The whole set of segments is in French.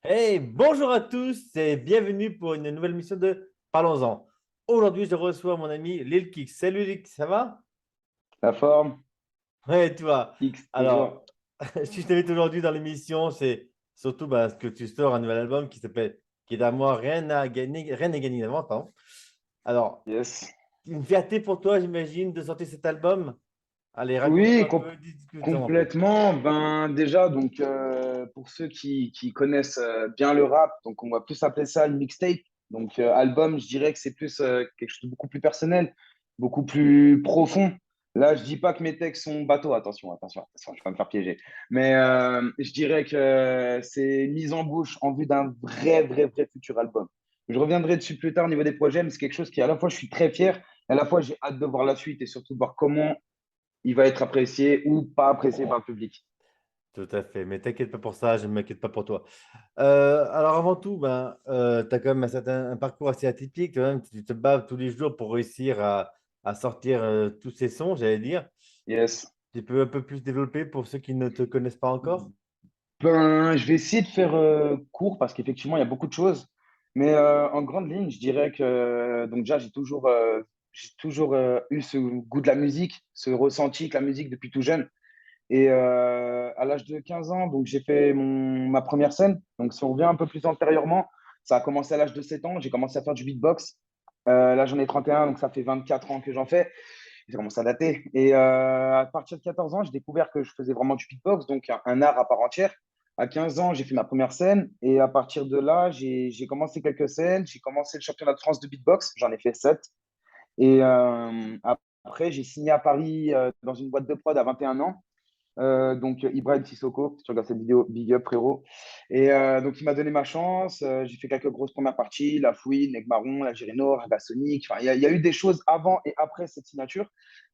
Hey, bonjour à tous et bienvenue pour une nouvelle mission de Parlons-en. Aujourd'hui, je reçois mon ami Lil Kix. Salut Lil, ça va? La forme, Ouais, toi. X toujours. Alors, si je t'invite aujourd'hui dans l'émission, c'est surtout parce que tu sors un nouvel album qui s'appelle Qui est à moi, rien n'est gagné d'avance, pardon. Alors, Yes. une fierté pour toi, j'imagine, de sortir cet album. Allez, raconte-moi Oui, un peu, discutons un peu. complètement. Ben déjà, donc pour ceux qui connaissent bien le rap, donc on va plus appeler ça une mixtape. Donc album, je dirais que c'est plus quelque chose de beaucoup plus personnel, beaucoup plus profond. Là, je dis pas que mes textes sont bateaux. Attention, attention, attention, je vais pas me faire piéger. Mais je dirais que c'est une mise en bouche en vue d'un vrai futur album. Je reviendrai dessus plus tard au niveau des projets, mais c'est quelque chose qui, à la fois, je suis très fier, à la fois, j'ai hâte de voir la suite et surtout de voir comment il va être apprécié ou pas apprécié par le public. Tout à fait, mais t'inquiète pas pour ça, je ne m'inquiète pas pour toi. Alors avant tout, tu as quand même un parcours assez atypique, quand même. Tu te bats tous les jours pour réussir à sortir tous ces sons, j'allais dire. Yes. Tu peux un peu plus développer pour ceux qui ne te connaissent pas encore? Ben, je vais essayer de faire court parce qu'effectivement, il y a beaucoup de choses. Mais en grande ligne, je dirais que donc déjà, j'ai toujours eu ce goût de la musique, ce ressenti que la musique depuis tout jeune. Et à l'âge de 15 ans, donc j'ai fait ma première scène. Donc si on revient un peu plus antérieurement, ça a commencé à l'âge de 7 ans. J'ai commencé à faire du beatbox. Là, j'en ai 31, donc ça fait 24 ans que j'en fais. J'ai commencé à dater. Et à partir de 14 ans, j'ai découvert que je faisais vraiment du beatbox, donc un art à part entière. À 15 ans, j'ai fait ma première scène. Et à partir de là, j'ai commencé quelques scènes. J'ai commencé le championnat de France de beatbox. J'en ai fait 7. Et après, j'ai signé à Paris dans une boîte de prod à 21 ans. Donc Ibrahim Sissoko, si tu regardes cette vidéo, big up frérot. Et donc il m'a donné ma chance. J'ai fait quelques grosses premières parties, La Fouine, Negmaron, l'Algérie Nord, Raga Sonic. Enfin, il y a eu des choses avant et après cette signature.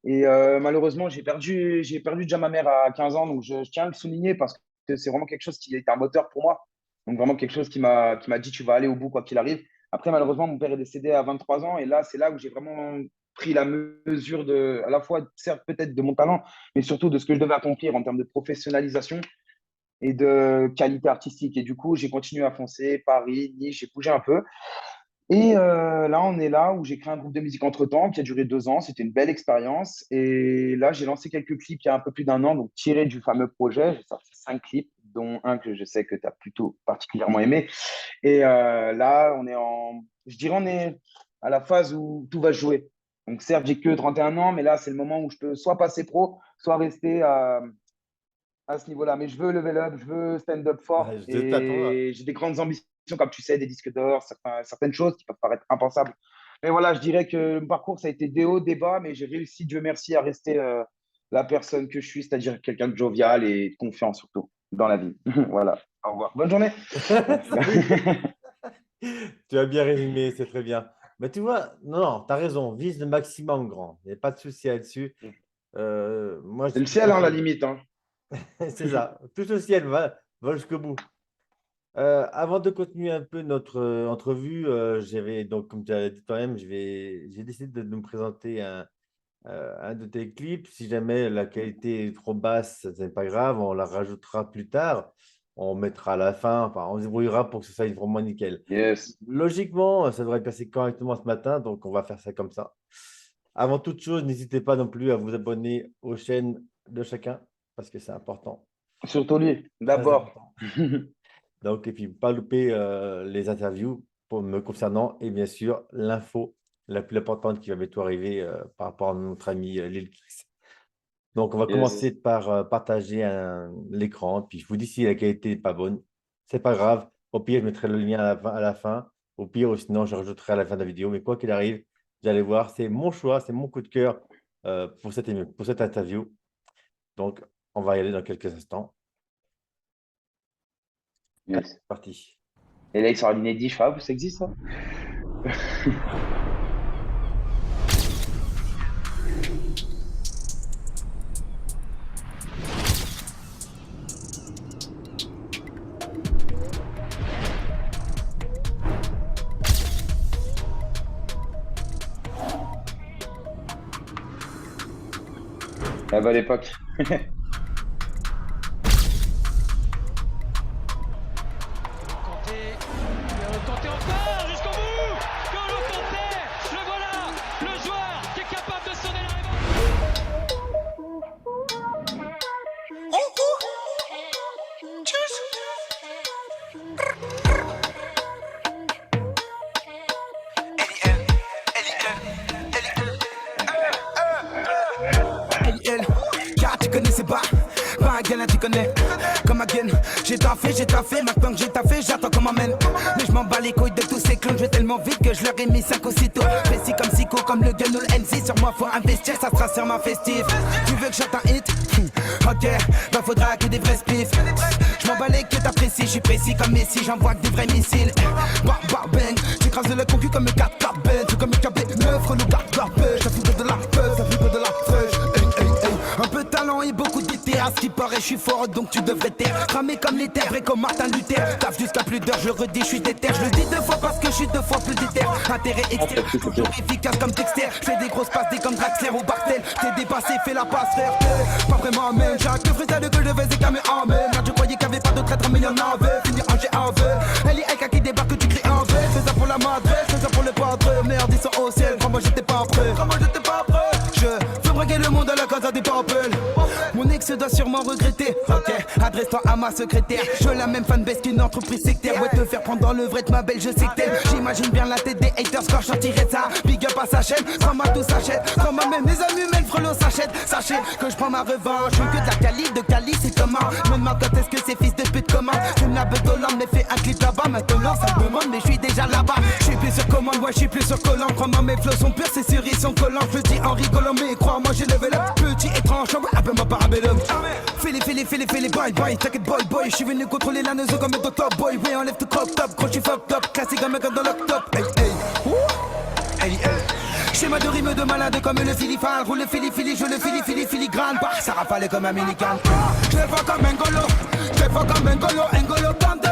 Et malheureusement, j'ai perdu déjà ma mère à 15 ans. Donc je tiens à le souligner parce que c'est vraiment quelque chose qui est un moteur pour moi. Donc vraiment quelque chose qui m'a dit tu vas aller au bout quoi qu'il arrive. Après, malheureusement, mon père est décédé à 23 ans. Et là, c'est là où j'ai vraiment pris la mesure à la fois, certes, peut-être de mon talent, mais surtout de ce que je devais accomplir en termes de professionnalisation et de qualité artistique. Et du coup, j'ai continué à foncer, Paris, Nice, j'ai bougé un peu. Et là, on est là où j'ai créé un groupe de musique entre-temps qui a duré 2 ans. C'était une belle expérience. Et là, j'ai lancé quelques clips il y a un peu plus d'un an, donc tirés du fameux projet. J'ai sorti 5 clips, dont un que je sais que tu as plutôt particulièrement aimé. Et là, je dirais, on est à la phase où tout va se jouer. Donc, certes, j'ai que 31 ans, mais là, c'est le moment où je peux soit passer pro, soit rester à ce niveau-là. Mais je veux level up, je veux stand up fort Je t'attends là. et j'ai des grandes ambitions, comme tu sais, des disques d'or, certaines choses qui peuvent paraître impensables. Mais voilà, je dirais que le parcours, ça a été des hauts, des bas, mais j'ai réussi, Dieu merci, à rester la personne que je suis, c'est-à-dire quelqu'un de jovial et de confiant surtout dans la vie. Voilà. Au revoir. Bonne journée. Salut. Tu as bien résumé, c'est très bien. Mais tu vois, non, non, tu as raison, vise le maximum grand. Il n'y a pas de souci là-dessus. Moi, je C'est le te ciel, hein, la conseille. limite. Hein. C'est ça. Tout au ciel, va jusqu'au bout. Avant de continuer un peu notre entrevue, j'avais donc, comme tu as dit toi-même, j'ai décidé de nous présenter un de tes clips. Si jamais la qualité est trop basse, ce n'est pas grave, on la rajoutera plus tard. On mettra à la fin, enfin, on se débrouillera pour que ce soit vraiment nickel. Yes. Logiquement, ça devrait passer correctement ce matin, donc on va faire ça comme ça. Avant toute chose, n'hésitez pas non plus à vous abonner aux chaînes de chacun, parce que c'est important, Surtout lui, très d'abord. important. Donc, et puis, pas louper les interviews pour me concernant et bien sûr l'info la plus importante qui va bientôt arriver par rapport à notre ami Lil Kix. Donc, on va commencer Yes. par partager l'écran. Puis, je vous dis si la qualité n'est pas bonne. C'est pas grave. Au pire, je mettrai le lien à la fin. Au pire, ou sinon, je rajouterai à la fin de la vidéo. Mais quoi qu'il arrive, vous allez voir, c'est mon choix, c'est mon coup de cœur pour cette interview. Donc, on va y aller dans quelques instants. Allez, Yes. c'est parti. Et là, il sort l'inédit, je sais pas, ça existe, ça? La belle époque. Kanté encore jusqu'au bout. N'Golo Kanté, le voilà, le joueur qui est capable de sonner la révolte. Car tu connais c'est pas Galin tu connais comme again. J'ai taffé, maintenant que j'ai taffé, j'attends qu'on m'emmène. Mais je m'en bats les couilles de tous ces clones, je vais tellement vite que je leur ai mis 5 aussitôt. Précis comme Zico, comme le gun ou le NC. Sur moi faut investir, ça sera sûrement festif. Tu veux que j'attends un hit? Ok, bah faudra que des vrais spliffs. Je m'en bats les que t'apprécies, je suis précis comme Messi, j'envoie que des vrais missiles. Bah bah bang, j'écrase le concu comme une 4 carbone. Tout comme une KB9, relou garbage. Ça fout de la peur, ça fout de la fraîche. Un peu de talent et beaucoup d'idées. À ce qui paraît, je suis fort donc tu devrais taire. Cramé comme les terres, vrai comme Martin Luther. Taf jusqu'à plus d'heures, je le redis, je suis déter. Je le dis 2 fois parce que je suis 2 fois plus déter. Intérêt extérieur, toujours efficace comme Dexter. Je fais des grosses passes, des comme Draxler ou Bartel. T'es dépassé, fais la passe, frère. Pas vraiment, man. J'ai un que frisé de que je vais écamer en main. Merde, je croyais qu'il y avait pas de traître, mais y'en avait. Finir en GAV. Elle est qui débarque, tu cries en V. Fais ça pour la madre, fais ça pour le padre. Merde, ils sont au ciel. Crois-moi, j'étais pas prêt. Je veux braquer le monde à la casa des Papel. Mon ex doit sûrement regretter. Ok, adresse-toi à ma secrétaire. Je veux la même fanbase qu'une entreprise sectaire. Ouais, te faire prendre dans le vrai de ma belle, je sais que t'aimes. J'imagine bien la tête des haters quand je sortirai de ça. Big up à sa chaîne, quand ma tout s'achète. Quand ma même mes amis, même frelot s'achète. Sachez que je prends ma revanche. Je veux que de la quali, de quali, c'est comment. Me demande quand est-ce que ces fils de pute commandent. Je me la bête Hollande, mais fais un clip là-bas. Maintenant ça me demande, mais je suis déjà là-bas. Je suis plus sur commande, ouais, je suis plus sur collant. Crois-moi, mes flows sont purs, ces séries sont collants. Je le dis en rigolant, mais crois-moi, j'ai levé up. Petit étrange, appelle-moi parabellum. Fais les boy, t'inquiète boy. Je suis venu contrôler la maison comme un top boy. Oui, enlève tout crop top, quand je suis fucked up. Classique comme un gars dans l'octobre. Hey. Schéma de rime de malade comme le filifal. Roule le fili, je le filigrane. Bah, ça rafale comme un minican. Je le vois comme un golo, N'Golo Kanté.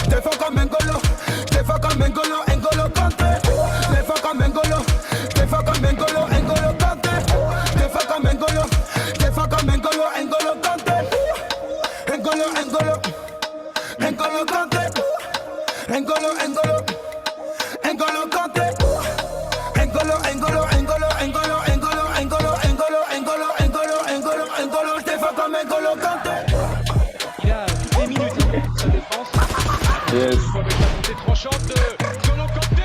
Je le vois comme un golo, N'Golo Kanté. Je le vois comme un golo, N'Golo Kanté. Je le vois comme un golo, N'Golo Kanté. N'Golo Kanté. N'Golo Kanté. Je te vois comme N'Golo Kanté. Il a toutes les minutes sa défense. Yes. Avec la montée tranchante de N'Golo Kanté,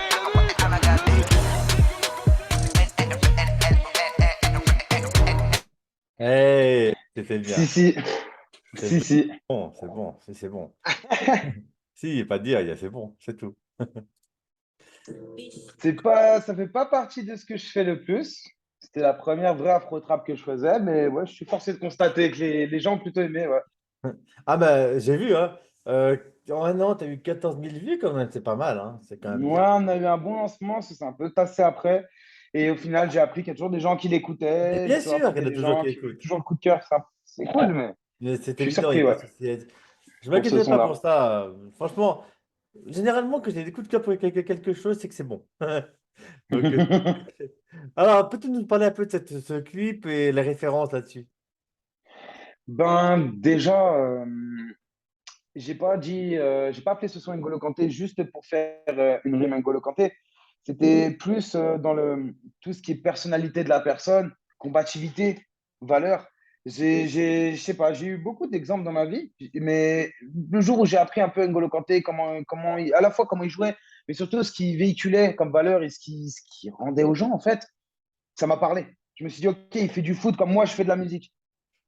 Hey, c'était bien. Si. C'est bon, c'est bon. Si, il n'y a pas de dire, c'est bon, c'est tout. Ça fait pas partie de ce que je fais le plus. C'était la première vraie afro-trap que je faisais, mais ouais, je suis forcé de constater que les gens ont plutôt aimé, ouais. Ah ben, j'ai vu, hein. En un an, tu as eu 14 000 vues quand même, c'est pas mal, hein. C'est quand même Ouais, bien. on a eu un bon lancement, ça s'est un peu tassé après. Et au final, j'ai appris qu'il y a toujours des gens qui Et l'écoutaient, bien tu vois, sûr qu'il parmi y en a les toujours gens qui qui ont écoutent. toujours le coup de cœur, ça. C'est cool, mais Mais c'est je suis évident, il n'y surpris, a pas ouais, de souci. Je pour ce m'inquiétais pas son-là. pour ça. Franchement, généralement, quand j'ai des coups de cœur pour quelque chose, c'est que c'est bon. Donc, alors, peux-tu nous parler un peu de ce clip et les références là-dessus? Ben, déjà, j'ai pas appelé ce son N'Golo Kanté juste pour faire une rime N'Golo Kanté. C'était plus dans tout ce qui est personnalité de la personne, combativité, valeur. Je sais pas, j'ai eu beaucoup d'exemples dans ma vie, mais le jour où j'ai appris un peu N'Golo Kanté, à la fois comment il jouait, mais surtout ce qu'il véhiculait comme valeur et ce qu'il rendait aux gens, en fait, ça m'a parlé. Je me suis dit, OK, il fait du foot comme moi, je fais de la musique.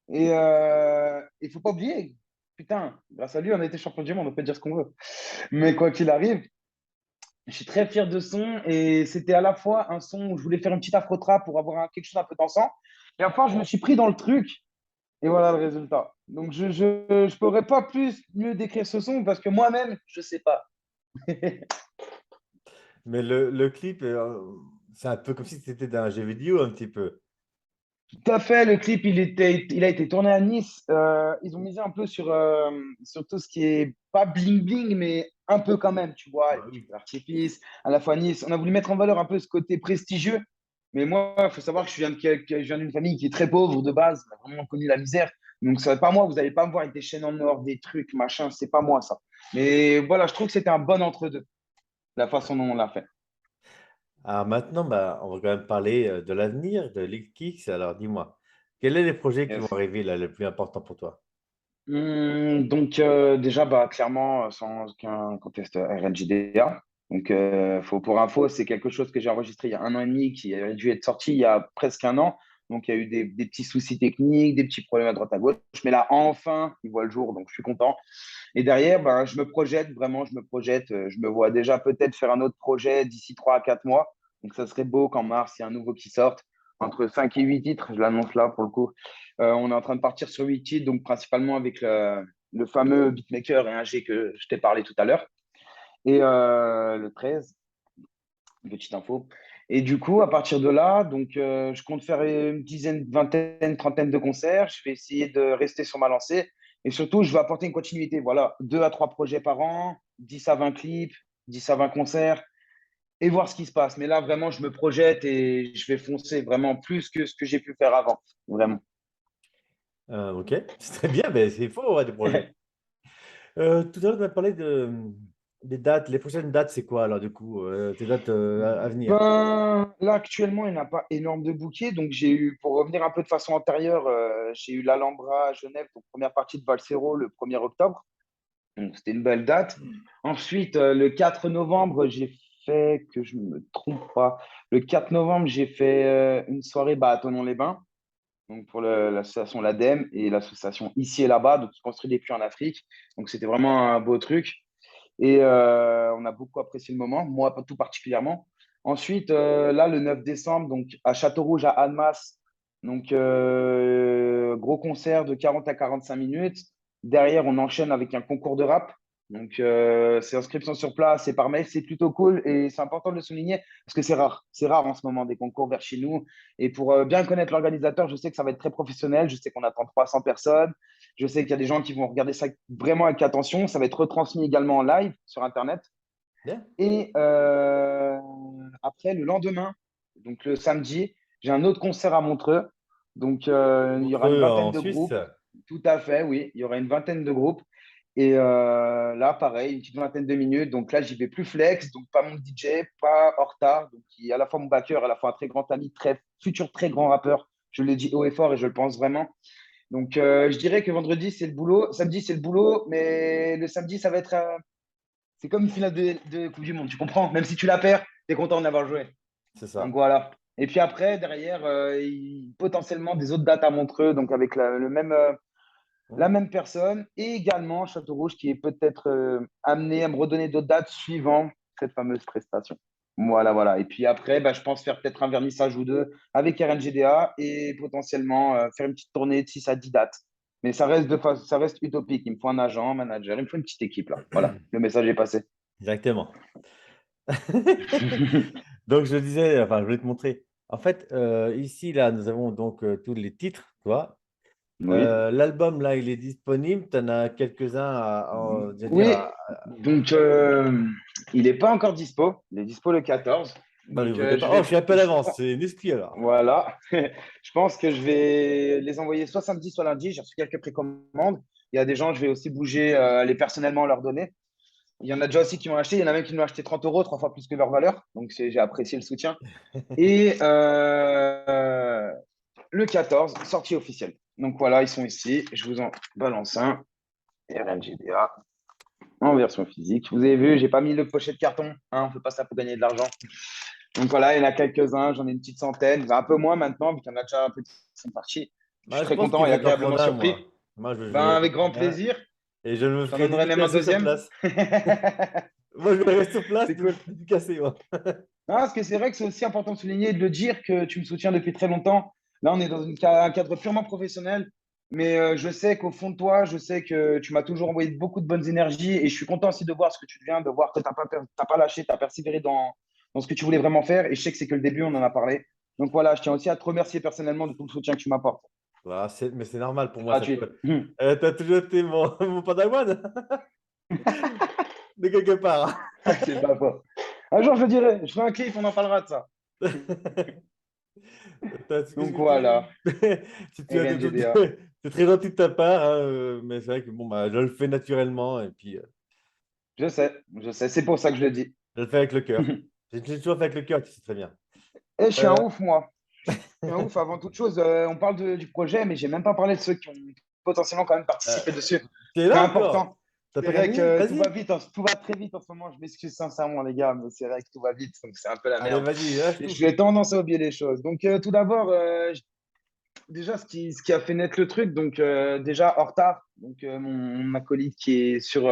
Et il faut pas oublier, putain, grâce à lui, on a été champion du monde, on peut dire ce qu'on veut. Mais quoi qu'il arrive, je suis très fier de ce son et c'était à la fois un son où je voulais faire une petite afro-trap pour avoir quelque chose un peu dansant. Et enfin, je me suis pris dans le truc et voilà le résultat. Donc, je pourrais pas plus mieux décrire ce son parce que moi-même, je sais pas. Mais le clip, c'est un peu comme si c'était dans un jeu vidéo, un petit peu. Tout à fait, le clip, il a été tourné à Nice. Ils ont misé un peu sur tout ce qui est pas bling-bling, mais un peu quand même, tu vois, les Ah petits oui. feux d'artifice, à la fois Nice. On a voulu mettre en valeur un peu ce côté prestigieux. Mais moi, il faut savoir que je viens d'une famille qui est très pauvre de base, on a vraiment connu la misère. Donc, ça pas moi, vous n'allez pas me voir avec des chaînes en or, des trucs, machin, c'est pas moi ça. Mais voilà, je trouve que c'était un bon entre-deux. la façon dont on l'a fait. Alors maintenant, bah, on va quand même parler de l'avenir de League Kicks. Alors dis-moi, quels sont les projets qui vont Yes. arriver là, le plus important pour toi? Donc déjà, bah, clairement, sans aucun conteste, RNJDA. Donc pour info, c'est quelque chose que j'ai enregistré il y a 1 an et demi, qui aurait dû être sorti il y a presque 1 an. Donc il y a eu des petits soucis techniques, des petits problèmes à droite à gauche. Mais là, enfin, il voit le jour, donc je suis content. Et derrière, ben, je me projette, vraiment, je me projette. Je me vois déjà peut-être faire un autre projet d'ici 3 à 4 mois. Donc ça serait beau qu'en mars, il y ait un nouveau qui sorte. Entre 5 et 8 titres, je l'annonce là pour le coup. On est en train de partir sur 8 titres, donc principalement avec le fameux beatmaker et ingé que je t'ai parlé tout à l'heure. Et le 13, petite info. Et du coup, à partir de là, donc, je compte faire une dizaine, vingtaine, trentaine de concerts. Je vais essayer de rester sur ma lancée. Et surtout, je vais apporter une continuité. Voilà, 2 à 3 projets par an, 10 à 20 clips, 10 à 20 concerts, et voir ce qui se passe. Mais là, vraiment, je me projette et je vais foncer vraiment plus que ce que j'ai pu faire avant. Vraiment. Ok, c'est très bien, mais c'est faux, ouais, des projets. Tout à l'heure, tu m'as parlé des dates. Les prochaines dates, c'est quoi alors du coup, tes dates à venir? Ben, là, actuellement, il n'y en a pas énorme de bouquets. Donc, j'ai eu, pour revenir un peu de façon antérieure, j'ai eu l'Alhambra à Genève, donc première partie de Valsero le 1er octobre. Donc, c'était une belle date. Ensuite, le 4 novembre, j'ai fait, que je ne me trompe pas, le 4 novembre, j'ai fait une soirée bah, à Thonon-les-Bains, donc pour l'association l'ADEME et l'association Ici et là-bas, donc qui construit des puits en Afrique. Donc, c'était vraiment un beau truc. Et on a beaucoup apprécié le moment, moi tout particulièrement. Ensuite, là, le 9 décembre, donc à Château-Rouge, à Annemasse, donc gros concert de 40 à 45 minutes. Derrière, on enchaîne avec un concours de rap. Donc, c'est inscription sur place, c'est par mail, c'est plutôt cool et c'est important de le souligner parce que c'est rare. C'est rare en ce moment des concours vers chez nous. Et pour bien connaître l'organisateur, je sais que ça va être très professionnel. Je sais qu'on attend 300 personnes. Je sais qu'il y a des gens qui vont regarder ça vraiment avec attention. Ça va être retransmis également en live sur Internet. Bien. Et après, le lendemain, donc le samedi, j'ai un autre concert à Montreux. Donc, il y aura une Montreux vingtaine en de Suisse. groupes. Tout à fait, oui. Il y aura une vingtaine de groupes. Et là, pareil, une petite vingtaine de minutes. Donc là, j'y vais plus flex. Donc, pas mon DJ, pas en retard. Donc, il est à la fois mon backer, à la fois un très grand ami, futur très grand rappeur. Je le dis haut et fort et je le pense vraiment. Donc, je dirais que vendredi, c'est le boulot. Samedi, c'est le boulot. Mais le samedi, ça va être. C'est comme une finale de Coupe du Monde, tu comprends? Même si tu la perds, tu es content d'avoir joué. C'est Donc ça. voilà. Et puis après, derrière, potentiellement des autres dates à Montreux, donc avec la Mmh. même personne. Et également Château Rouge qui est peut-être amené à me redonner d'autres dates suivant cette fameuse prestation. Voilà, voilà. Et puis après, bah, je pense faire peut-être un vernissage ou deux avec RNGDA et potentiellement faire une petite tournée de 6 à 10 dates. Mais ça reste utopique. Il me faut un agent, un manager, il me faut une petite équipe là. Voilà, le message est passé. Exactement. Donc, je disais, enfin, je voulais te montrer. En fait, ici, là, nous avons donc tous les titres, tu vois. Oui. L'album, là, il est disponible. Tu en as quelques-uns je veux dire, Oui. Donc, il n'est pas encore dispo. Il est dispo le 14. Donc, le 14. Oh, je suis un peu à l'avance. C'est une esprit alors. Voilà. Je pense que je vais les envoyer soit samedi, soit lundi. J'ai reçu quelques précommandes. Il y a des gens, je vais aussi bouger, les personnellement leur donner. Il y en a déjà aussi qui m'ont acheté. Il y en a même qui m'ont acheté 30 euros, 3 fois plus que leur valeur. Donc, j'ai apprécié le soutien. Et le 14, sortie officielle. Donc, voilà, ils sont ici. Je vous en balance un. RNGDA en version physique. Vous avez vu, j'ai pas mis le pochet de carton. Hein, on ne fait pas ça pour gagner de l'argent. Donc voilà, il y en a quelques-uns, j'en ai une petite centaine, un peu moins maintenant, vu qu'il y en a déjà un peu qui sont partis. Je suis Je très pense content que et je vais t'en agréablement prendre un, moi. surpris. Moi, je Ben, vais t'en avec grand prendre un plaisir. et je me Je t'en ferai donnerai même un dédicacer sur deuxième. place. Moi, je reste sur place, C'est cool. dédicacé, moi. Non, parce que c'est vrai que c'est aussi important de souligner et de le dire que tu me soutiens depuis très longtemps. Là, on est dans un cadre purement professionnel, mais je sais qu'au fond de toi, je sais que tu m'as toujours envoyé beaucoup de bonnes énergies et je suis content aussi de voir ce que tu deviens, de voir que tu n'as pas lâché, tu as persévéré dans ce que tu voulais vraiment faire et je sais que c'est que le début, on en a parlé. Donc voilà, je tiens aussi à te remercier personnellement de tout le soutien que tu m'apportes. Voilà, mais c'est normal pour C'est moi, ça gratuit. colle. T'as toujours été mon padawan de quelque part. C'est pas faux. Un jour, je dirai, je ferai un clip, on en parlera de ça. Qu'est-ce Donc que voilà, si tu as RNGDA. c'est très gentil de ta part, hein, mais c'est vrai que bon, bah, je le fais naturellement. Et puis, Je sais, c'est pour ça que je le dis. Je le fais avec le cœur. J'ai toujours fait avec le cœur, tu sais très bien. Et je suis un Euh, ouf, moi. Je suis un ouf. Avant toute chose, on parle du projet, mais j'ai même pas parlé de ceux qui ont potentiellement quand même euh, participé dessus. T'es C'est là encore? important. T'as C'est pas vrai gagné? que tout va Vas-y. vite, tout va très vite en ce moment. Je m'excuse sincèrement, les gars, mais c'est vrai que tout va vite, donc c'est un peu la Allez, merde. vas-y, lâche Et tout. j'ai tendance à oublier les choses. Donc, tout d'abord, déjà, ce qui a fait naître le truc, donc déjà, en retard, donc mon acolyte qui est sur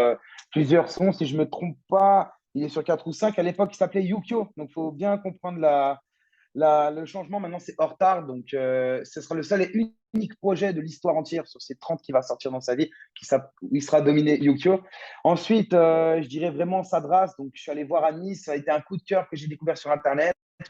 plusieurs sons, si je ne me trompe pas, il est sur 4 ou 5. À l'époque, il s'appelait Yukio. Donc, il faut bien comprendre le changement. Maintenant, c'est en retard. Donc, ce sera le seul et unique projet de l'histoire entière sur ces 30 qui va sortir dans sa vie, où il sera dominé Yukio. Ensuite, je dirais vraiment Sadras. Donc, je suis allé voir à Nice. Ça a été un coup de cœur que j'ai découvert sur Internet. Je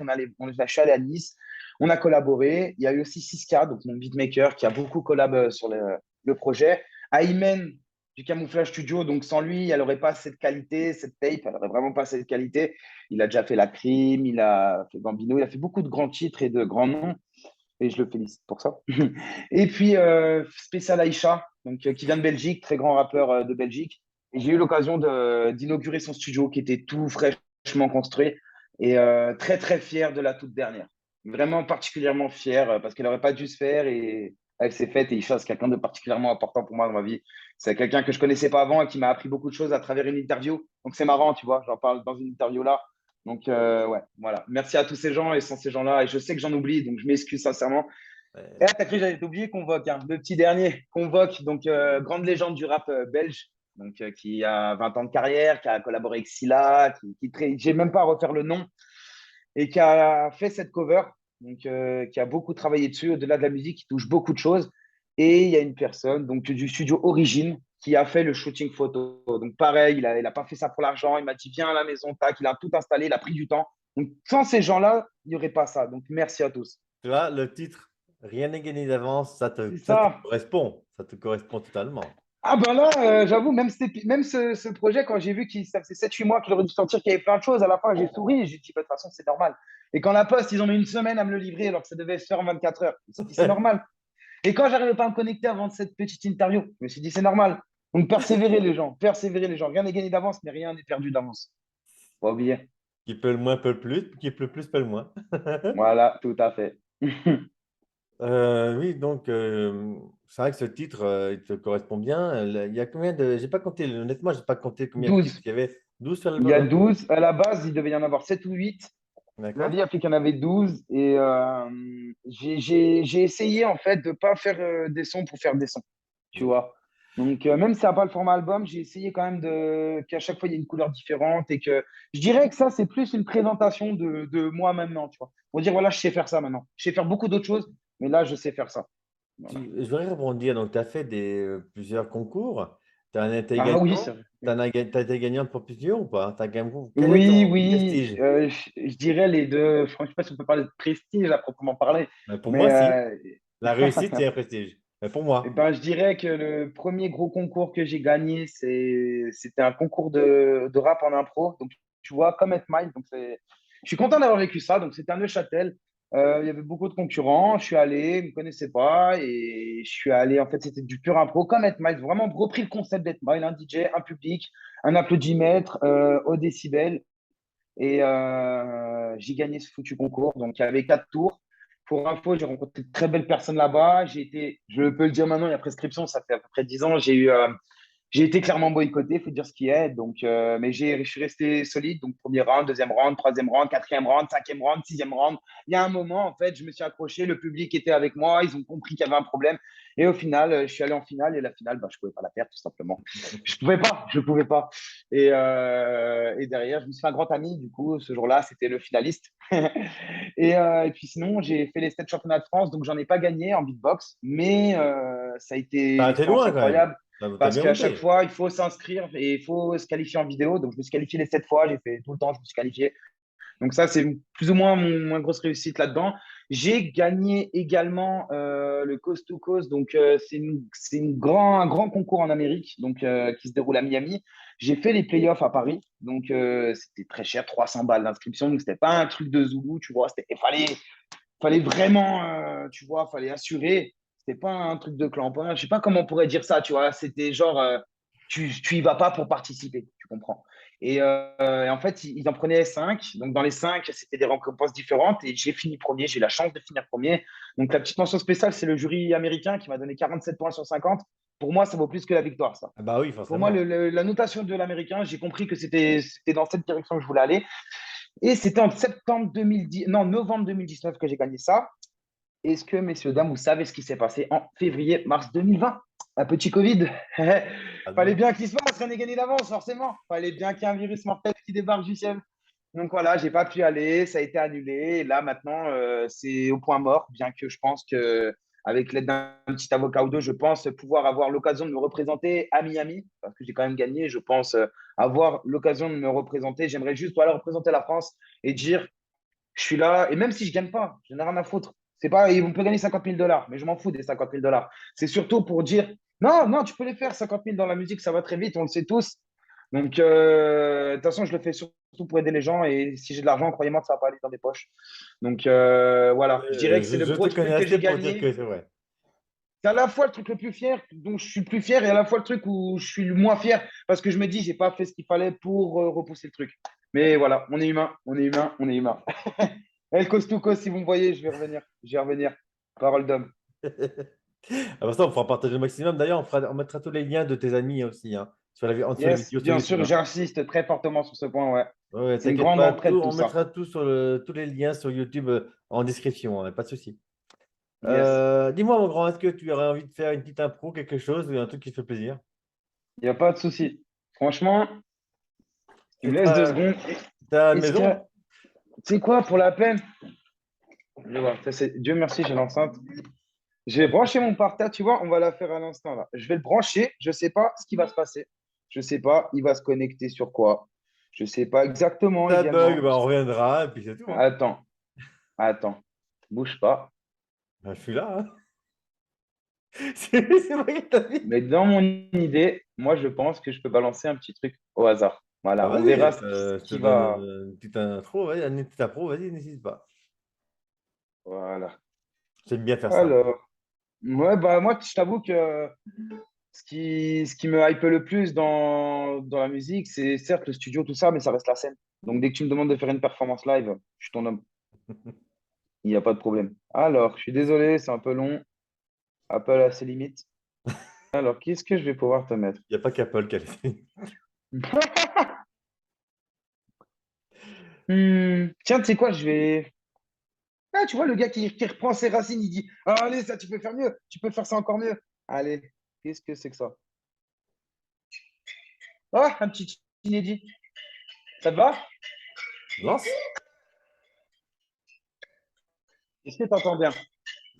suis allé à Nice. On a collaboré. Il y a eu aussi Siska, donc mon beatmaker, qui a beaucoup collab sur le projet. Aymen du Camouflage Studio. Donc, sans lui, elle n'aurait pas cette qualité, cette tape. Elle n'aurait vraiment pas cette qualité. Il a déjà fait La Crime, il a fait Gambino, il a fait beaucoup de grands titres et de grands noms. Et je le félicite pour ça. Et puis, Spécial Aïcha, donc, qui vient de Belgique, très grand rappeur de Belgique. Et j'ai eu l'occasion d'inaugurer son studio qui était tout fraîchement construit et très, très fier de la toute dernière. Vraiment particulièrement fier parce qu'elle n'aurait pas dû se faire et elle s'est faite. Et Isha, c'est quelqu'un de particulièrement important pour moi dans ma vie. C'est quelqu'un que je ne connaissais pas avant et qui m'a appris beaucoup de choses à travers une interview. Donc, c'est marrant, tu vois, j'en parle dans une interview là. Donc, ouais, voilà. Merci à tous ces gens et sans ces gens-là. Et je sais que j'en oublie, donc je m'excuse sincèrement. Et là, t'as cru que j'allais t'oublier Convoque, hein, le petit dernier. Convoque, donc grande légende du rap belge, donc qui a 20 ans de carrière, qui a collaboré avec Scylla, j'ai même pas à refaire le nom, et qui a fait cette cover, donc qui a beaucoup travaillé dessus, au-delà de la musique, qui touche beaucoup de choses. Et il y a une personne donc du studio Origine qui a fait le shooting photo. Donc pareil, il a pas fait ça pour l'argent. Il m'a dit viens à la maison, tac, il a tout installé, il a pris du temps. Donc sans ces gens-là, il n'y aurait pas ça. Donc merci à tous. Tu vois, le titre, rien n'est gagné d'avance, C'est ça te ça. correspond. Ça te correspond totalement. Ah ben là, j'avoue, même ce projet, quand j'ai vu que ça faisait 7-8 mois qu'il aurait dû sortir, qu'il y avait plein de choses, à la fin, j'ai souri et j'ai dit, bah, de toute façon, c'est normal. Et quand la poste, ils ont mis une semaine à me le livrer alors que ça devait se faire en 24 heures, je me suis dit, c'est normal. Et quand j'arrivais pas à me connecter avant cette petite interview, je me suis dit, c'est normal. Donc, persévérer les gens, persévérer les gens. Rien n'est gagné d'avance, mais rien n'est perdu d'avance. Pas oublier. Qui peut le moins, peut le plus. Qui peut le plus, peut le moins. Voilà, tout à fait. Oui, donc c'est vrai que ce titre, il te correspond bien. Il y a combien de. J'ai pas compté, honnêtement, j'ai pas compté combien de titres 12. il y avait. 12 sur Il y a l'album? 12. À la base, il devait y en avoir 7 ou 8. La D'accord? vie a fait qu'il y en avait 12 et j'ai essayé en fait de ne pas faire des sons pour faire des sons, tu vois. Donc même si ça n'a pas le format album, j'ai essayé quand même qu'à chaque fois il y ait une couleur différente et que je dirais que ça c'est plus une présentation de moi maintenant, tu vois. Pour dire voilà, je sais faire ça maintenant. Je sais faire beaucoup d'autres choses, mais là je sais faire ça. Voilà. Je voudrais rebondir. Donc, tu as fait plusieurs concours. Tu en as été Ah oui, gagnant. c'est vrai. T'as été gagnant pour plusieurs ou pas? Quel est Oui, ton oui, prestige? je dirais les deux. Franchement, je ne sais pas si on peut parler de prestige à proprement parler, Pour mais moi, si. La réussite, c'est un prestige. Mais pour eh moi, ben, je dirais que le premier gros concours que j'ai gagné, c'était un concours de rap en impro. Donc, tu vois, comme Mile. Je suis content d'avoir vécu ça. Donc, c'était à Neuchâtel. Il y avait beaucoup de concurrents. Je suis allé, ils ne me connaissaient pas. Et je suis allé, en fait, c'était du pur impro, comme Mile. Vraiment repris le concept d'Mile, un DJ, un public, un applaudimètre au décibel. Et j'ai gagné ce foutu concours. Donc, il y avait 4 tours. Pour info, j'ai rencontré de très belles personnes là-bas. Je peux le dire maintenant, il y a prescription, ça fait à peu près 10 ans. J'ai été clairement boycotté, il faut dire ce qui est. Donc, mais je suis resté solide. Donc, premier round, deuxième round, troisième round, quatrième round, cinquième round, sixième round. Il y a un moment, en fait, je me suis accroché. Le public était avec moi. Ils ont compris qu'il y avait un problème. Et au final, je suis allé en finale. Et la finale, bah, je ne pouvais pas la perdre, tout simplement. Je ne pouvais pas. Je ne pouvais pas. Et derrière, je me suis fait un grand ami. Du coup, ce jour-là, c'était le finaliste. Et puis sinon, j'ai fait les 7 championnats de France. Donc, j'en ai pas gagné en beatbox. Mais ça a été une t'as été expérience loin quand même. incroyable. T'as Parce bien qu'à chaque monté. fois, il faut s'inscrire et il faut se qualifier en vidéo. Donc, je me suis qualifié les 7 fois. J'ai fait tout le temps, je me suis qualifié. Donc, ça, c'est plus ou moins ma grosse réussite là-dedans. J'ai gagné également le Coast to Coast. Donc, un grand concours en Amérique donc, qui se déroule à Miami. J'ai fait les playoffs à Paris. Donc, c'était très cher, 300 balles d'inscription. Donc, c'était pas un truc de Zoulou, tu vois. Il fallait vraiment, tu vois, il fallait assurer. C'était pas un truc de clampin. Je sais pas comment on pourrait dire ça, tu vois. C'était genre, tu y vas pas pour participer, tu comprends. Et en fait, ils en prenaient 5. Donc, dans les 5, c'était des récompenses différentes. Et j'ai fini premier. J'ai eu la chance de finir premier. Donc, la petite mention spéciale, c'est le jury américain qui m'a donné 47 points sur 50. Pour moi, ça vaut plus que la victoire, ça. Ah bah oui, Pour moi, forcément. la notation de l'américain, j'ai compris que c'était dans cette direction que je voulais aller. Et c'était en septembre 2010, non, novembre 2019 que j'ai gagné ça. Est-ce que, messieurs, dames, vous savez ce qui s'est passé en février-mars 2020? Un petit Covid. Ah Fallait non. bien qu'il se passe, rien n'est gagné d'avance, forcément. Fallait bien qu'il y ait un virus mortel qui débarque du ciel. Donc voilà, j'ai pas pu aller, ça a été annulé. Et là, maintenant, c'est au point mort, bien que je pense que avec l'aide d'un petit avocat ou deux, je pense pouvoir avoir l'occasion de me représenter à Miami, parce que j'ai quand même gagné. Je pense avoir l'occasion de me représenter. J'aimerais juste voilà, représenter la France et dire je suis là, et même si je ne gagne pas, je n'ai rien à foutre. C'est pas, on peut gagner 50 000 $, mais je m'en fous des 50 000 $. C'est surtout pour dire, non, non, tu peux les faire, 50 000 dans la musique, ça va très vite, on le sait tous. Donc, de toute façon, je le fais surtout pour aider les gens, et si j'ai de l'argent, croyez-moi que ça va pas aller dans mes poches. Donc, voilà, je dirais que c'est le Je te gros connais truc que assez j'ai pour dire gagné. que c'est vrai. C'est à la fois le truc le plus fier, dont je suis le plus fier, et à la fois le truc où je suis le moins fier, parce que je me dis, j'ai pas fait ce qu'il fallait pour repousser le truc. Mais voilà, on est humain, on est humain, on est humain. El Costuco, si vous me voyez, je vais revenir. Je vais revenir. Parole d'homme. Ah bah ça, on fera partager le maximum. D'ailleurs, on mettra tous les liens de tes amis aussi, hein, sur les Yes, vidéos sur bien YouTube. sûr, Hein. j'insiste très fortement sur ce point, ouais. Ouais, ouais, C'est une t'inquiète grande pas, entraide, tout on ça. mettra tout tous les liens sur YouTube en description, hein, pas de souci. Yes. Dis-moi, mon grand, est-ce que tu aurais envie de faire une petite impro, quelque chose, ou un truc qui te fait plaisir? Il n'y a pas de souci. Franchement, tu C'est me laisses deux ta, secondes. ta Est-ce que, maison? tu sais quoi, pour la peine, je vais voir. Ça, Dieu merci, j'ai l'enceinte. Je vais brancher mon parterre, tu vois, on va la faire à l'instant là. Je vais le brancher, je ne sais pas ce qui va se passer. Je ne sais pas, il va se connecter sur quoi. Je ne sais pas exactement Ça bug, également. bah, on reviendra, et puis c'est tout. Hein. Attends, attends, bouge pas. Bah, je suis là. Hein. C'est moi qui t'a dit. Mais dans mon idée, moi, je pense que je peux balancer un petit truc au hasard. Ah, Voilà, on vas-y, verra je te qui donne va. une petite intro, vas-y, une petite impro, vas-y, n'hésite pas. Voilà. J'aime bien faire ça. Alors, ouais, bah, moi, je t'avoue que ce qui me hype le plus dans la musique, c'est certes le studio, tout ça, mais ça reste la scène. Donc, dès que tu me demandes de faire une performance live, je suis ton homme. Il n'y a pas de problème. Alors, je suis désolé, c'est un peu long. Apple a ses limites. Alors, qu'est-ce que je vais pouvoir te mettre? Il n'y a pas qu'Apple qui a les- Tiens, tu sais quoi, je vais. Ah, tu vois, le gars qui reprend ses racines, il dit ah, allez, ça, tu peux faire mieux, tu peux faire ça encore mieux. Allez, qu'est-ce que c'est que ça? Ah, un petit inédit. Ça te va? Lance? Est-ce que tu entends bien?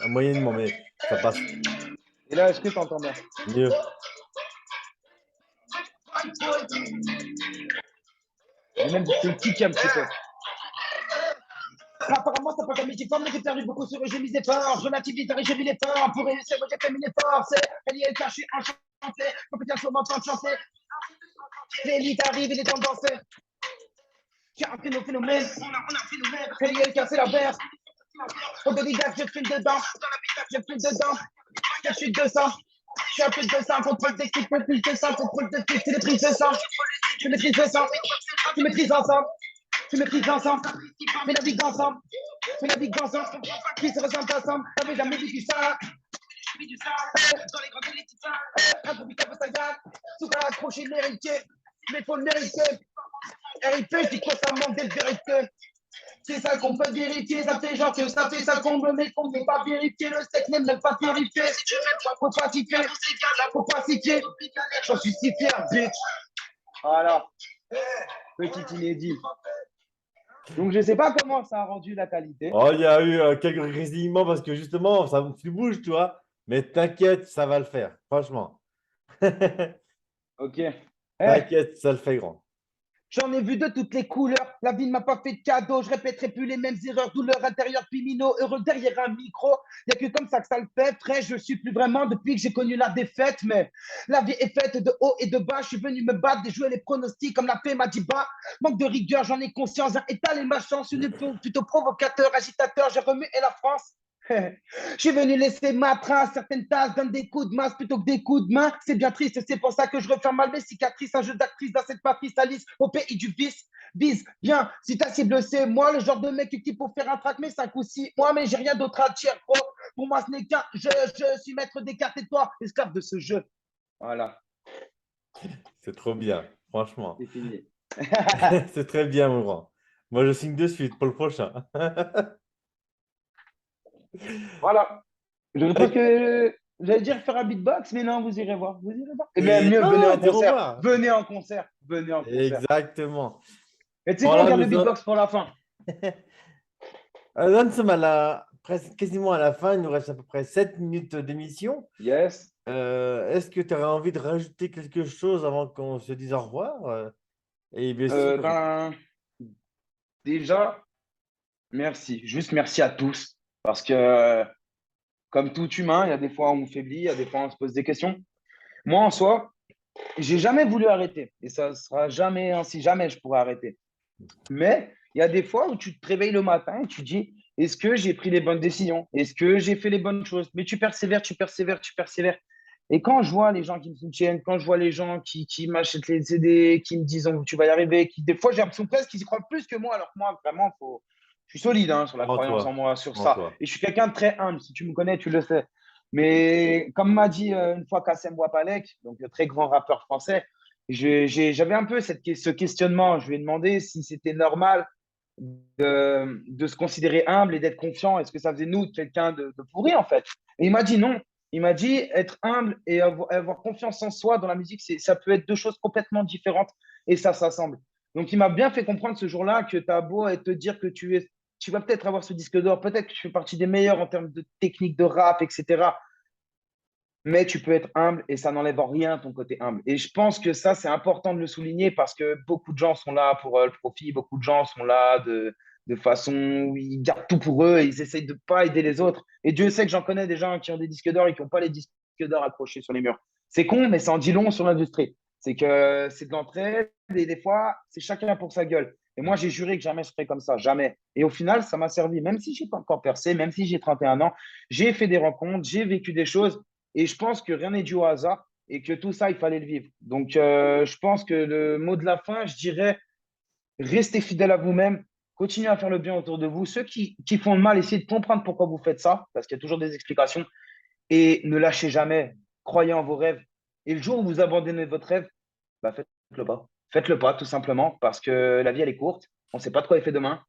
Moyennement, mais ça passe Et là, est-ce que tu entends bien? mieux. J'ai même fait kick un petit peu. Apparemment, t'as pas comme mes formes, mais j'ai perdu beaucoup sur eux, j'ai mis des efforts. Je relativise, j'ai mis l'effort. Pour réussir, moi, j'ai fait mes efforts. C'est LILK, je suis enchanté. Compétition, m'entend chanter. L'élite arrive, il est temps de danser. Car un phénomène, on a un phénomène. LILK, c'est l'inverse. Autodidacte, je fume dedans. Je fume dedans. Je suis 200. Je suis un peu de 200. Contrôle d'équipe, plus de 200. Contrôle de fixe, c'est les prises de sang. Je maîtrise le sang. Tu maîtrises ensemble. Tu maîtrises ensemble. Fais la vie d'ensemble. Fais la vie d'ensemble. Puis se ressemble ensemble. T'avais jamais vécu ça. Dans les grandes élites, un groupe qui ça gagne. Tout à accrocher, mérité. Mais faut le mériter. RIP, je dis quoi, ça manque d'être vérité. C'est ça qu'on peut vérifier, ça fait genre que ça fait ça qu'on me met, qu'on ne peut pas vérifier, le steak n'aime même pas vérifier. Faut pas citer, faut pas citer. J'en suis si fier, bitch. Voilà, petit inédit. Donc je sais pas comment ça a rendu la qualité. Oh, il y a eu quelques grésillements parce que justement, tu bouges, tu vois. Mais t'inquiète, ça va le faire, franchement. Ok. T'inquiète, ça le fait grand. J'en ai vu de toutes les couleurs. La vie ne m'a pas fait de cadeau. Je répéterai plus les mêmes erreurs. Douleur intérieure, puis minot. Heureux derrière un micro. Il n'y a que comme ça que ça le fait. Frère, je suis plus vraiment depuis que j'ai connu la défaite. Mais la vie est faite de haut et de bas. Je suis venu me battre, déjouer les pronostics comme la paix m'a dit bas. Manque de rigueur, j'en ai conscience. Étaler ma chance. Une plutôt provocateur, agitateur. J'ai remué la France. Je suis venu laisser ma trace, certaines tasses donnent des coups de masse plutôt que des coups de main. C'est bien triste, c'est pour ça que je referme mal mes cicatrices. Un jeu d'actrice dans cette matrice Alice au pays du vice. Vise bien, si ta cible c'est moi, le genre de mec qui pour faire un track, mais 5 ou 6 mois, mais j'ai rien d'autre à dire, gros. Pour moi, ce n'est qu'un jeu, je suis maître des cartes et toi, esclave de ce jeu. Voilà, C'est trop bien, franchement. c'est fini. C'est très bien, mon grand. Moi, je signe de suite pour le prochain. Voilà. Je pense que j'allais dire faire un beatbox, mais non, vous irez voir. Vous irez voir. Et même Oui. mieux, venez Ah, en dire au concert. revoir. Venez en concert. Venez en concert. Exactement. Et tu sais quoi, on Voilà, garde le nous en- beatbox pour la fin. Là, nous sommes presque quasiment à la fin. Il nous reste à peu près 7 minutes d'émission. Yes. Est-ce que tu aurais envie de rajouter quelque chose avant qu'on se dise au revoir? Et bien sûr, Ben, déjà, merci. Juste merci à tous. Parce que, comme tout humain, il y a des fois où on faiblit, il y a des fois où on se pose des questions. Moi, en soi, j'ai jamais voulu arrêter. Et ça sera jamais ainsi. Jamais je pourrai arrêter. Mais il y a des fois où tu te réveilles le matin et tu dis, est-ce que j'ai pris les bonnes décisions? Est-ce que j'ai fait les bonnes choses? Mais tu persévères, tu persévères, tu persévères. Et quand je vois les gens qui me soutiennent, quand je vois les gens qui m'achètent les CD, qui me disent oh, tu vas y arriver, qui des fois j'ai l'impression presque qu'ils y croient plus que moi, alors que moi, vraiment, je suis solide hein, sur la en croyance en toi, moi, sur en ça. toi. Et je suis quelqu'un de très humble. Si tu me connais, tu le sais. Mais comme m'a dit une fois Kassem Wapalek, donc le très grand rappeur français, j'avais un peu ce questionnement. Je lui ai demandé si c'était normal de se considérer humble et d'être confiant. Est-ce que ça faisait nous de quelqu'un de pourri, en fait? Et il m'a dit non. Il m'a dit être humble et avoir confiance en soi dans la musique, ça peut être deux choses complètement différentes et ça s'assemble. Donc, il m'a bien fait comprendre ce jour-là que tu as beau et te dire que tu vas peut-être avoir ce disque d'or, peut-être que tu fais partie des meilleurs en termes de technique de rap, etc. Mais tu peux être humble et ça n'enlève en rien ton côté humble. Et je pense que ça, c'est important de le souligner parce que beaucoup de gens sont là pour le profit, beaucoup de gens sont là de façon où ils gardent tout pour eux et ils essayent de ne pas aider les autres. Et Dieu sait que j'en connais des gens qui ont des disques d'or et qui n'ont pas les disques d'or accrochés sur les murs. C'est con, mais ça en dit long sur l'industrie. C'est que c'est de l'entraide et des fois, c'est chacun pour sa gueule. Et moi, j'ai juré que jamais je ferais comme ça, jamais. Et au final, ça m'a servi, même si je n'ai pas encore percé, même si j'ai 31 ans, j'ai fait des rencontres, j'ai vécu des choses. Et je pense que rien n'est dû au hasard et que tout ça, il fallait le vivre. Donc, je pense que le mot de la fin, je dirais, restez fidèle à vous-même, continuez à faire le bien autour de vous. Ceux qui font le mal, essayez de comprendre pourquoi vous faites ça, parce qu'il y a toujours des explications. Et ne lâchez jamais, croyez en vos rêves. Et le jour où vous abandonnez votre rêve, bah, faites-le pas. Faites-le pas, tout simplement, parce que la vie, elle est courte. On ne sait pas de quoi il fait demain.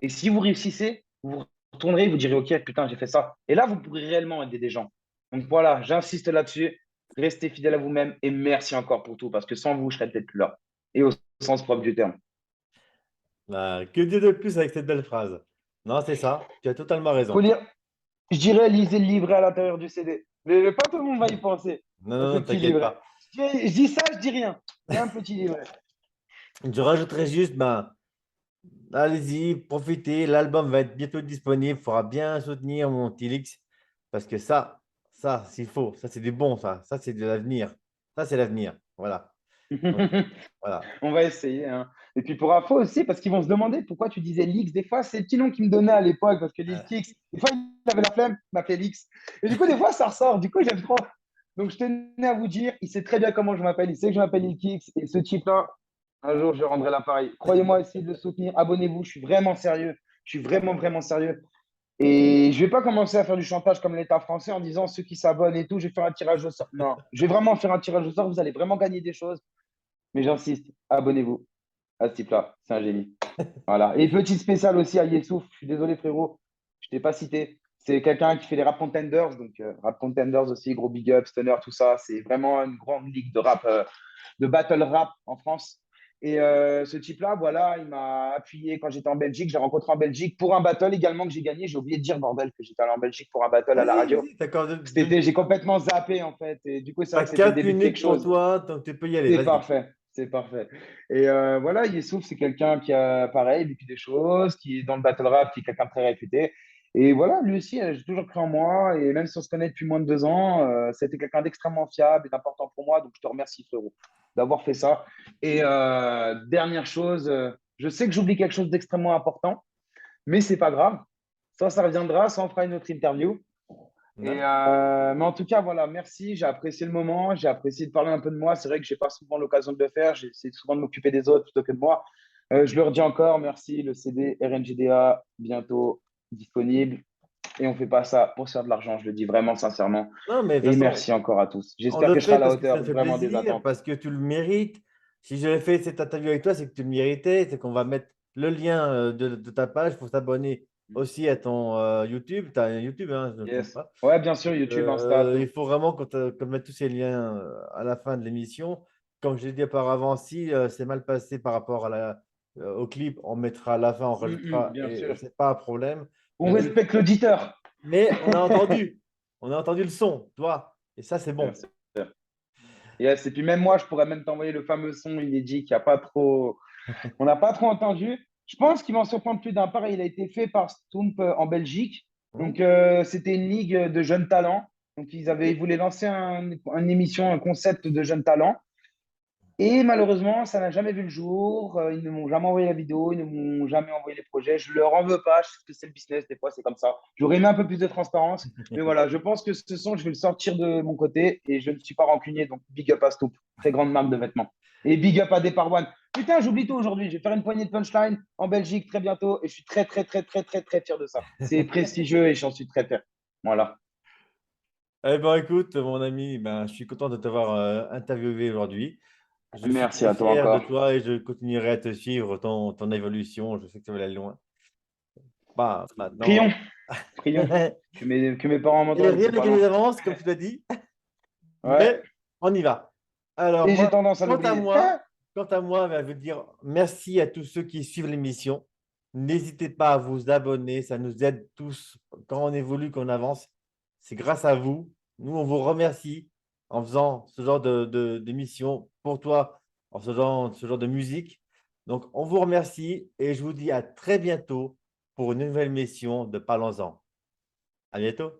Et si vous réussissez, vous retournerez, vous direz, OK, putain, j'ai fait ça. Et là, vous pourrez réellement aider des gens. Donc voilà, j'insiste là-dessus. Restez fidèle à vous-même et merci encore pour tout, parce que sans vous, je serais peut-être plus là. Et au sens propre du terme. Que dire de plus avec cette belle phrase? Non, c'est ça. Tu as totalement Faut raison. lire, je dirais, lisez le livret à l'intérieur du CD. Mais pas tout le monde va y penser. Non, Un non, non, petit t'inquiète livret. pas. Je dis ça, je dis rien. Il y a un petit livret. Je rajouterais juste, ben, allez-y, profitez. L'album va être bientôt disponible. Il faudra bien soutenir mon Tilix parce que ça, s'il faut, ça, c'est du bon, ça. Ça, c'est de l'avenir. Ça, c'est l'avenir. Voilà. Donc, voilà. On va essayer. Hein. Et puis pour info aussi, parce qu'ils vont se demander pourquoi tu disais Lix. Des fois, c'est le petit nom qu'il me donnait à l'époque, parce que Lil Kix, des fois, il avait la flemme, il m'appelait Lix. Et du coup, des fois, ça ressort. Du coup, j'aime trop. Donc, je tenais à vous dire, il sait très bien comment je m'appelle. Il sait que je m'appelle Lil Kix. Et ce type-là, un jour, je rendrai l'appareil. Croyez-moi, essayez de le soutenir. Abonnez-vous. Je suis vraiment sérieux. Je suis vraiment, vraiment sérieux. Et je ne vais pas commencer à faire du chantage comme l'État français en disant ceux qui s'abonnent et tout, je vais faire un tirage au sort. Non, je vais vraiment faire un tirage au sort. Vous allez vraiment gagner des choses. Mais j'insiste, abonnez-vous à ce type-là. C'est un génie. Voilà. Et petite spéciale aussi à Yessouf. Je suis désolé, frérot. Je ne t'ai pas cité. C'est quelqu'un qui fait les Rap Contenders. Donc, Rap Contenders aussi, gros big up, Stunner, tout ça. C'est vraiment une grande ligue de rap, de battle rap en France. Et ce type-là, voilà, il m'a appuyé quand j'étais en Belgique. J'ai rencontré en Belgique pour un battle également que j'ai gagné. J'ai oublié de dire, bordel, que j'étais allé en Belgique pour un battle à la Vas-y, radio. vas-y, d'accord. Cet été, j'ai complètement zappé, en fait. Et du coup, c'est vrai T'as que c'était le 4 début de quelque minutes pour chose. toi, donc tu peux y aller. C'est Vas-y. parfait, c'est parfait. Et voilà, Yessouf, c'est quelqu'un qui a, pareil, vécu des choses, qui est dans le battle rap, qui est quelqu'un de très réputé. Et voilà, lui aussi, j'ai toujours cru en moi. Et même si on se connaît depuis moins de 2 ans, c'était quelqu'un d'extrêmement fiable et d'important pour moi. Donc, je te remercie, frérot, d'avoir fait ça. Et dernière chose, je sais que j'oublie quelque chose d'extrêmement important, mais c'est pas grave. soit ça reviendra, soit on fera une autre interview. Et, Ouais. mais en tout cas, voilà, merci. J'ai apprécié le moment. J'ai apprécié de parler un peu de moi. C'est vrai que j'ai pas souvent l'occasion de le faire. J'essaie souvent de m'occuper des autres plutôt que de moi. Je le redis encore, merci. Le CD RNJDA, bientôt disponible. Et on fait pas ça pour se faire de l'argent. Je le dis vraiment sincèrement. Non, mais de Et toute façon, merci encore à tous. on J'espère le que je serai fait à la parce que ça hauteur nous fait vraiment des plaisir, attentes. parce que tu le mérites. Si j'avais fait cette interview avec toi, c'est que tu le méritais. C'est qu'on va mettre le lien de ta page pour s'abonner aussi à ton YouTube. Tu as un YouTube, hein, je ne me trompe Yes. pas. Ouais, bien sûr, YouTube, Insta, tout. Il faut vraiment qu'on mette tous ces liens à la fin de l'émission. Comme je l'ai dit auparavant, si c'est mal passé par rapport au clip, on mettra à la fin, on rajoutera Bien et sûr. ce n'est pas un problème. On respecte l'auditeur. Mais on a entendu le son, toi, et ça, c'est bon. Merci. Yes. Et puis même moi, je pourrais même t'envoyer le fameux son inédit qui a pas trop. On n'a pas trop entendu. Je pense qu'il m'en surprend plus d'un. Pareil, il a été fait par Stomp en Belgique. Donc, c'était une ligue de jeunes talents. Donc, ils voulaient lancer une émission, un concept de jeunes talents. Et malheureusement, ça n'a jamais vu le jour. Ils ne m'ont jamais envoyé la vidéo, ils ne m'ont jamais envoyé les projets. Je leur en veux pas. Je sais que c'est le business, des fois, c'est comme ça. J'aurais aimé un peu plus de transparence. Mais voilà, je pense que ce son, je vais le sortir de mon côté et je ne suis pas rancunier. Donc, big up à Stoop, très grande marque de vêtements. Et big up à Départ One. Putain, j'oublie tout aujourd'hui. Je vais faire une poignée de punchline en Belgique très bientôt et je suis très, très, très, très, très, très fier de ça. C'est prestigieux et j'en suis très fier. Voilà. Eh ben, écoute, mon ami, ben, je suis content de t'avoir interviewé aujourd'hui. Je suis Merci très à toi fier de encore. toi et je continuerai à te suivre ton évolution. Je sais que tu vas aller loin. Bah, maintenant. Prions, prions. Que mes parents Et m'entendent, rien c'est n'est pas gagné loin. d'avance, comme tu l'as dit, Ouais. mais on y va. Alors, Et j'ai moi, tendance à quant à l'oublier. moi, quant à moi, ben, je veux dire merci à tous ceux qui suivent l'émission. N'hésitez pas à vous abonner, ça nous aide tous quand on évolue, quand on avance. C'est grâce à vous. Nous, on vous remercie en faisant ce genre d'émission pour toi, en faisant ce genre de musique. Donc, on vous remercie et je vous dis à très bientôt pour une nouvelle émission de Parlons-en. À bientôt.